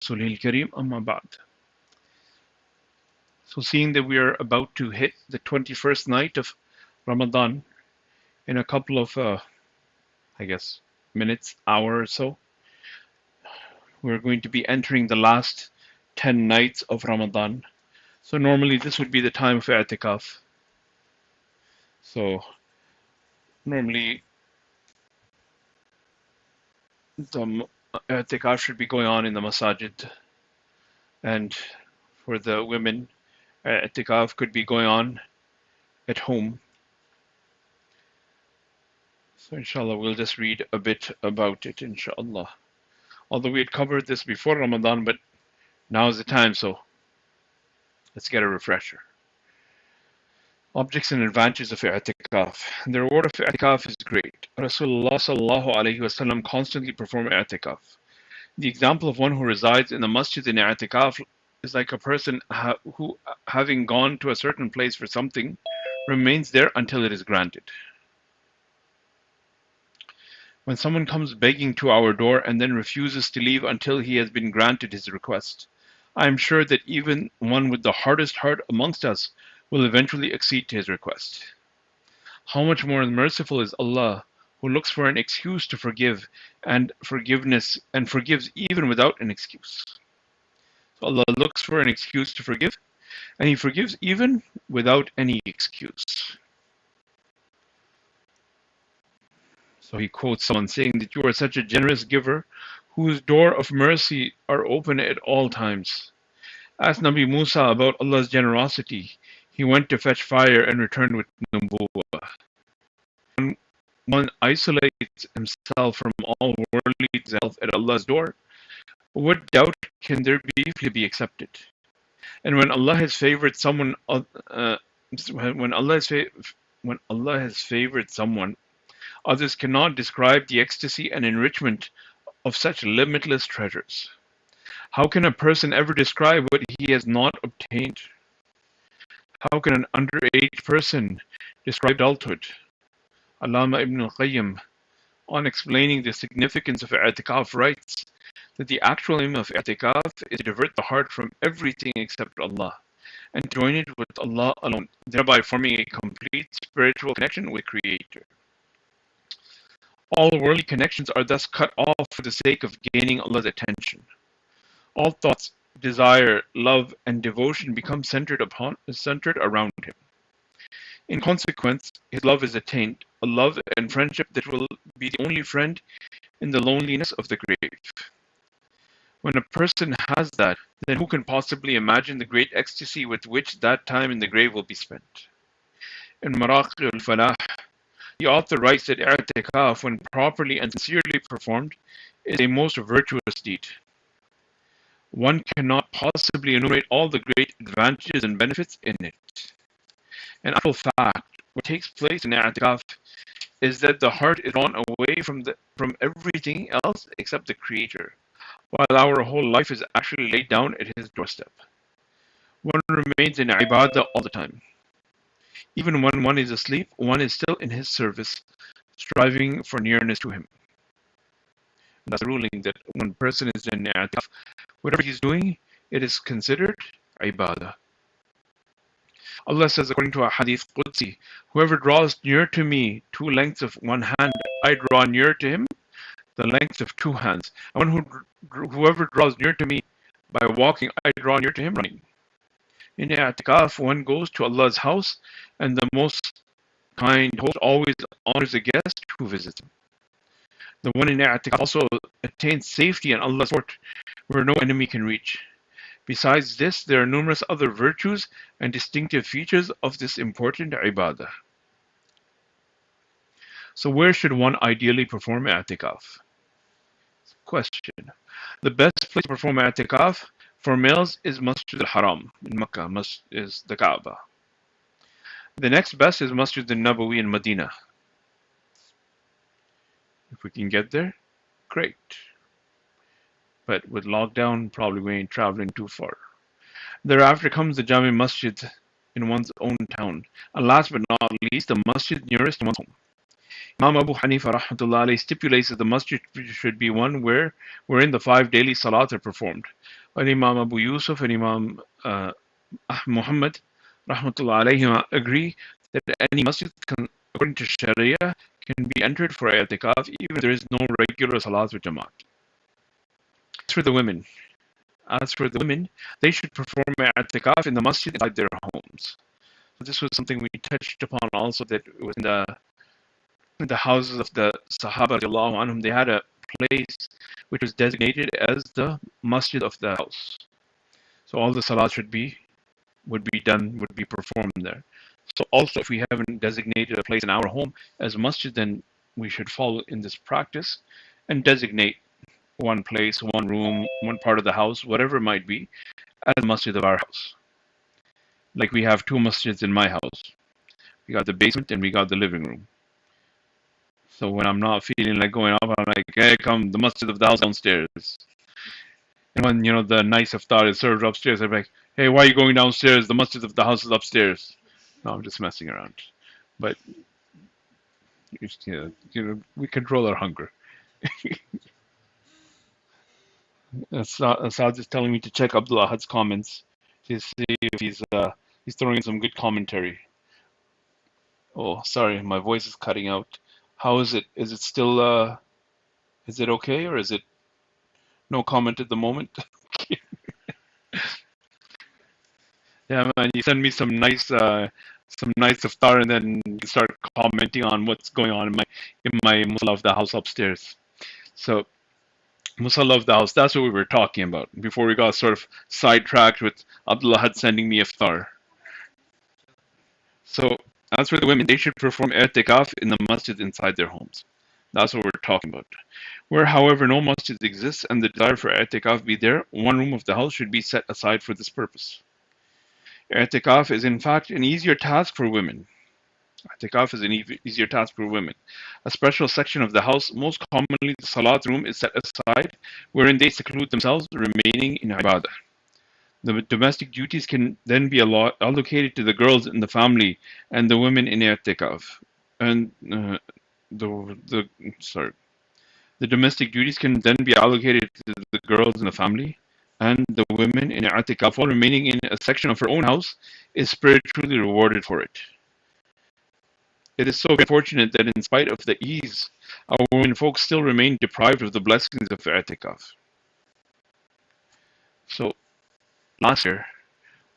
رسوله الكريم أما بعد. So seeing that we are about to hit the 21st night of Ramadan in a couple of, I guess, minutes, hour or so, we're going to be entering the last 10 nights of Ramadan. So normally this would be the time of i'tikaf. So normally the i'tikaf should be going on in the masajid, and for the women, i'tikaf could be going on at home. So inshallah we'll just read a bit about it, inshallah. Although we had covered this before Ramadan, but now is the time, so let's get a refresher. Objects and advantages of i'tikaf. The reward of i'tikaf is great. Rasulullah sallallahu alaihi wasallam constantly performed i'tikaf. The example of one who resides in the masjid in i'tikaf is like a person who, having gone to a certain place for something, remains there until it is granted. When someone comes begging to our door and then refuses to leave until he has been granted his request, I am sure that even one with the hardest heart amongst us will eventually accede to his request. How much more merciful is Allah, who looks for an excuse to forgive and forgiveness and forgives even without an excuse. So Allah looks for an excuse to forgive, and He forgives even without any excuse. So He quotes someone saying that you are such a generous giver, whose door of mercy are open at all times. Ask Nabi Musa about Allah's generosity. He went to fetch fire and returned with nubuwwah. When one isolates himself from all worldly self at Allah's door, what doubt can there be to be accepted? And when Allah has favored someone, when Allah has favored someone, others cannot describe the ecstasy and enrichment of such limitless treasures. How can a person ever describe what he has not obtained? How can an underage person describe adulthood? Allama Ibn al-Qayyim, on explaining the significance of i'tikaf, writes that the actual aim of i'tikaf is to divert the heart from everything except Allah and join it with Allah alone, thereby forming a complete spiritual connection with Creator. All worldly connections are thus cut off for the sake of gaining Allah's attention. All thoughts, desire, love, and devotion become centered around Him. In consequence, His love is attained, a love and friendship that will be the only friend in the loneliness of the grave. When a person has that, then who can possibly imagine the great ecstasy with which that time in the grave will be spent? In Maraqi al-Falah, the author writes that i'tikaf, when properly and sincerely performed, is a most virtuous deed. One cannot possibly enumerate all the great advantages and benefits in it. In actual fact, what takes place in i'tikaf is that the heart is drawn away from everything else except the Creator, while our whole life is actually laid down at His doorstep. One remains in ibadah all the time. Even when one is asleep, one is still in His service, striving for nearness to Him. And that's the ruling, that when a person is in i'tikaf, whatever he's doing, it is considered ibadah. Allah says, according to a hadith Qudsi, whoever draws near to me 2 lengths of one hand, I draw near to him the length of 2 hands. And whoever draws near to me by walking, I draw near to him running. In i'tikaf, one goes to Allah's house, and the most kind host always honors a guest who visits him. The one in i'tikaf also attains safety in Allah's court, where no enemy can reach. Besides this, there are numerous other virtues and distinctive features of this important ibadah. So where should one ideally perform i'tikaf? Question. The best place to perform i'tikaf for males is Masjid al-Haram in Makkah, is the Kaaba. The next best is Masjid al-Nabawi in Medina. If we can get there, great. But with lockdown, probably we ain't traveling too far. Thereafter comes the Jami Masjid in one's own town. And last but not least, the masjid nearest to one's home. Imam Abu Hanifa rahmatullah alayhi stipulates that the masjid should be one wherein the 5 daily salats are performed. While Imam Abu Yusuf and Imam Muhammad rahmatullah alayhi agree that any masjid according to Sharia can be entered for i'tikaf even if there is no regular salat with jamaat. As for the women, they should perform i'tikaf in the masjid inside their homes. So this was something we touched upon also, that it was in the houses of the Sahaba radiallahu anhum, they had a place which was designated as the masjid of the house. So all the salat would be performed there. So also, if we haven't designated a place in our home as masjid, then we should follow in this practice and designate one place, one room, one part of the house, whatever it might be, as masjid of our house. Like we have two masjids in my house. We got the basement and we got the living room. So when I'm not feeling like going up, I'm like, hey, come, the masjid of the house downstairs. And when, the nice iftar is served upstairs, I'm like, hey, why are you going downstairs? The masjid of the house is upstairs. No, I'm just messing around. But, we control our hunger. Saad is telling me to check Abdul Ahad's comments to see if he's throwing in some good commentary. Oh, sorry, my voice is cutting out. How is it? Is it still, is it okay, or is it no comment at the moment? Yeah, man, you send me some nice iftar, and then you start commenting on what's going on in my musalla of the house upstairs. So, musalla of the house, that's what we were talking about before we got sort of sidetracked with Abdullah had sending me iftar. So, as for the women, they should perform i'tikaf in the masjid inside their homes. That's what we're talking about. Where, however, no masjid exists and the desire for i'tikaf be there, one room of the house should be set aside for this purpose. I'tikaf is in fact an easier task for women. I'tikaf is an easier task for women. A special section of the house, most commonly the salat room, is set aside, wherein they seclude themselves, remaining in ibadah. The domestic duties can then be allocated to the girls in the family and the women in i'tikaf. And the domestic duties can then be allocated to the girls in the family, and the women in i'tikaf, while remaining in a section of her own house, is spiritually rewarded for it. It is so fortunate that in spite of the ease, our women folks still remain deprived of the blessings of i'tikaf. So, last year,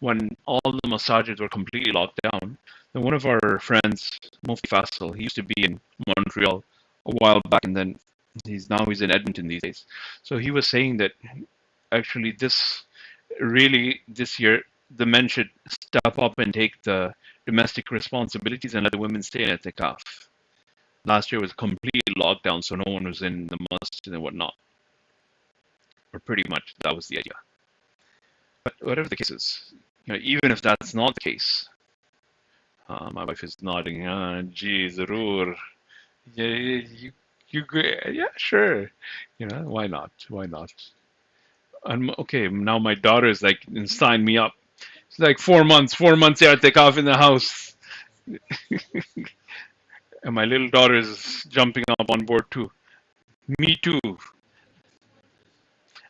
when all the masajids were completely locked down, then one of our friends, Mufti Faisal, he used to be in Montreal a while back, and then he's in Edmonton these days. So he was saying that actually this year the men should step up and take the domestic responsibilities and let the women stay in i'tikaf. Last year was complete lockdown, so no one was in the masjid and whatnot. Or pretty much that was the idea. But whatever the case is, even if that's not the case, my wife is nodding. Gee, Zarur. Yeah, sure. Why not? Why not? Okay, now my daughter is like, sign me up. It's like 4 months, i'tikaf in the house. And my little daughter is jumping up on board too. Me too.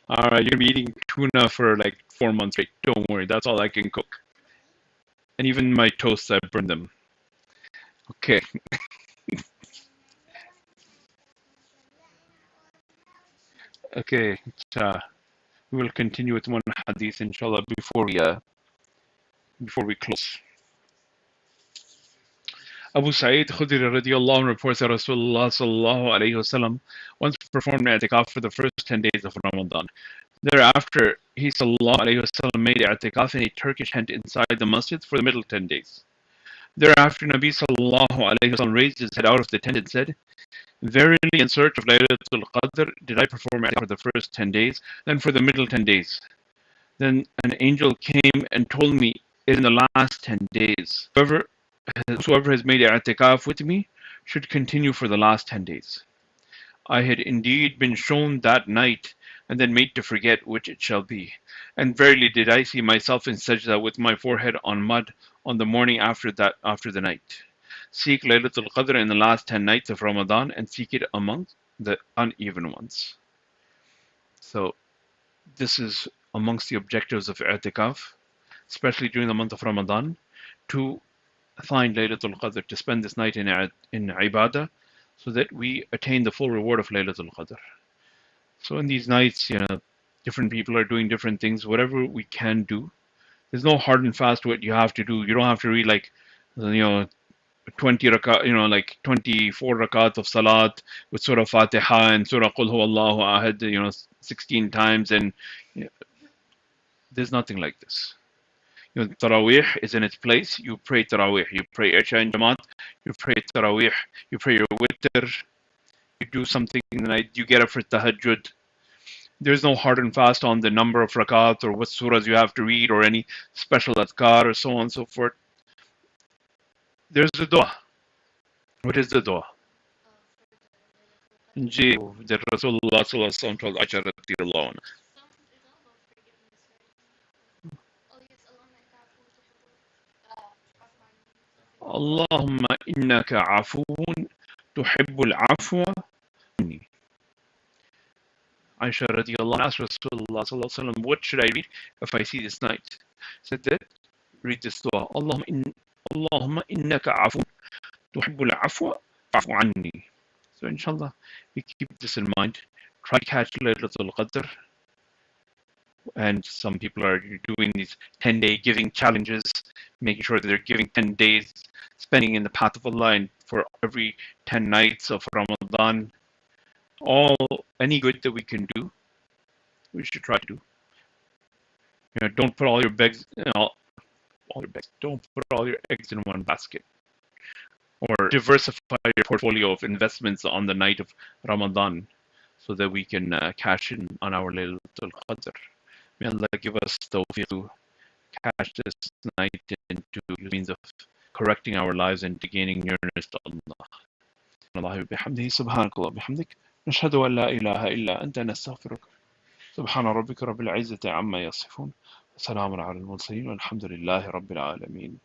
All right, you're gonna be eating tuna for like 4 months straight. Don't worry, that's all I can cook. And even my toasts, I burn them. Okay. Okay, we will continue with one hadith, inshallah, before we close. Abu Sa'id Khudri radiallahu anhu reports that Rasulullah sallallahu alayhi wasallam once performed i'tikaf for the first 10 days of Ramadan. Thereafter, he sallallahu alayhi wasallam made i'tikaf in a Turkish tent inside the masjid for the middle 10 days. Thereafter, Nabi sallallahu alayhi wasallam raised his head out of the tent and said, "Verily, in search of Laylatul Qadr did I perform i'tikaf for the first 10 days, then for the middle 10 days. Then an angel came and told me, in the last 10 days, whoever has made i'tikaf with me should continue for the last 10 days. I had indeed been shown that night and then made to forget which it shall be. And verily did I see myself in sajda with my forehead on mud on the morning after the night. Seek Laylatul Qadr in the last 10 nights of Ramadan and seek it among the uneven ones. So this is amongst the objectives of i'tikaf, especially during the month of Ramadan, to find Laylatul Qadr, to spend this night in ibadah, so that we attain the full reward of Laylatul Qadr. So in these nights, different people are doing different things. Whatever we can do, there's no hard and fast what you have to do. You don't have to read like, 20 rakat, like 24 rakat of salat with Surah Fatiha and Surah Qul Huwallahu Ahad, 16 times, and there's nothing like this. Taraweeh is in its place. You pray Taraweeh. You pray Isha in Jamaat. You pray Taraweeh. You pray your witr. You do something in the night. You get up for Tahajjud. There's no hard and fast on the number of rakat or what surahs you have to read or any special adhkar or so on and so forth. There's the dua. What is the dua? Ji, the Rasulullah sallallahu alaihi wasallam told Aisha radiallahu anha. اللهم إنك عفو تحب العفو عني. Aisha radiallahu anha asked Rasulullah sallallahu alaihi wasallam, what should I read if I see this night? Said that, read this dua. اللهم إنك عفو تحب العفو فاعف عني. So inshallah, we keep this in mind. Try to catch Laylatul Qadr. And some people are doing these 10-day giving challenges, making sure that they're giving 10 days, spending in the path of Allah, and for every 10 nights of Ramadan. Any good that we can do, we should try to do. Don't put all your eggs, don't put all your eggs in one basket. Or diversify your portfolio of investments on the night of Ramadan, so that we can cash in on our Laylatul Qadr. May Allah give us tawfiq to catch this night into means of correcting our lives and to gaining nearness to Allah. Allah bihamdihi subhanakallah bihamdik. نشهد أن لا إله إلا أنت نستغفرك. سبحان ربك رب العزة عما يصفون. وسلام على المرسلين والحمد لله رب العالمين.